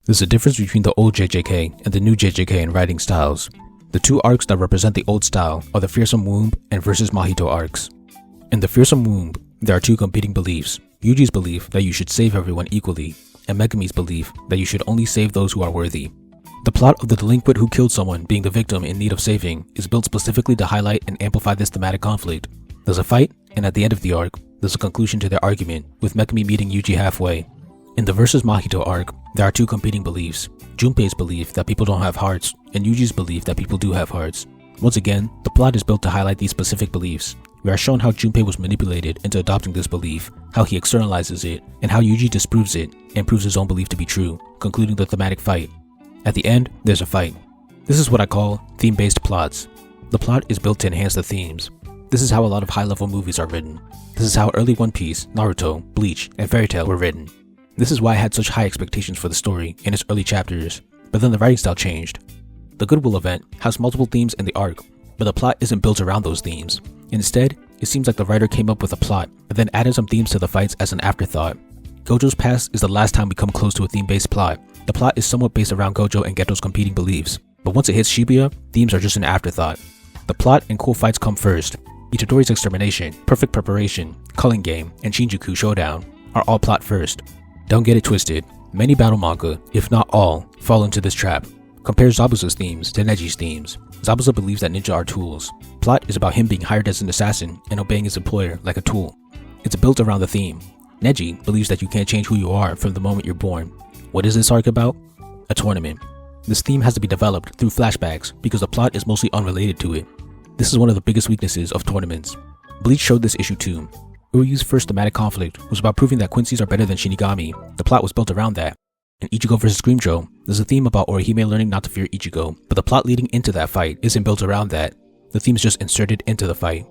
There's a difference between the old JJK and the new JJK in writing styles. The two arcs that represent the old style are the fearsome womb and versus Mahito arcs. In the fearsome womb, there are two competing beliefs: Yuji's belief that you should save everyone equally, and Megumi's belief that you should only save those who are worthy. The plot of the delinquent who killed someone being the victim in need of saving is built specifically to highlight and amplify this thematic conflict. There's a fight, and at the end of the arc, there's a conclusion to their argument, with Megumi meeting Yuji halfway. In the versus Mahito arc, there are two competing beliefs: Junpei's belief that people don't have hearts, and Yuji's belief that people do have hearts. Once again, the plot is built to highlight these specific beliefs. We are shown how Junpei was manipulated into adopting this belief, how he externalizes it, and how Yuji disproves it and proves his own belief to be true, concluding the thematic fight. At the end, there's a fight. This is what I call theme-based plots. The plot is built to enhance the themes. This is how a lot of high-level movies are written. This is how early One Piece, Naruto, Bleach, and Fairy Tail were written. This is why I had such high expectations for the story in its early chapters, but then the writing style changed. The Goodwill event has multiple themes in the arc, but the plot isn't built around those themes. Instead, it seems like the writer came up with a plot, but then added some themes to the fights as an afterthought. Gojo's past is the last time we come close to a theme-based plot. The plot is somewhat based around Gojo and Geto's competing beliefs, but once it hits Shibuya, themes are just an afterthought. The plot and cool fights come first. Itadori's extermination, perfect preparation, culling game, and Shinjuku showdown are all plot first. Don't get it twisted. Many battle manga, if not all, fall into this trap. Compare Zabuza's themes to Neji's themes. Zabuza believes that ninja are tools. Plot is about him being hired as an assassin and obeying his employer like a tool. It's built around the theme. Neji believes that you can't change who you are from the moment you're born. What is this arc about? A tournament. This theme has to be developed through flashbacks because the plot is mostly unrelated to it. This is one of the biggest weaknesses of tournaments. Bleach showed this issue too. Uryu's first thematic conflict was about proving that Quincy's are better than Shinigami. The plot was built around that. In Ichigo vs Screamjo, there's a theme about Orihime learning not to fear Ichigo, but the plot leading into that fight isn't built around that. The theme is just inserted into the fight.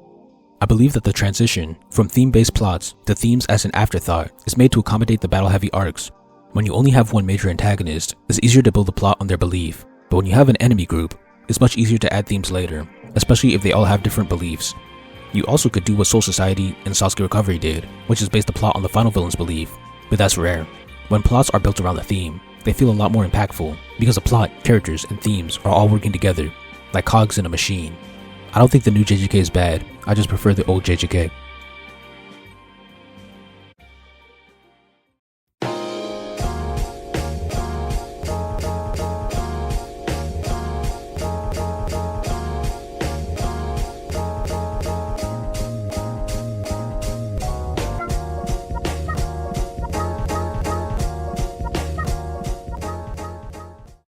I believe that the transition from theme-based plots to themes as an afterthought is made to accommodate the battle-heavy arcs. When you only have one major antagonist, it's easier to build the plot on their belief, but when you have an enemy group, it's much easier to add themes later, especially if they all have different beliefs. You also could do what Soul Society and Sasuke Recovery did, which is base the plot on the final villain's belief, but that's rare. When plots are built around the theme, they feel a lot more impactful, because the plot, characters, and themes are all working together, like cogs in a machine. I don't think the new JJK is bad, I just prefer the old JJK.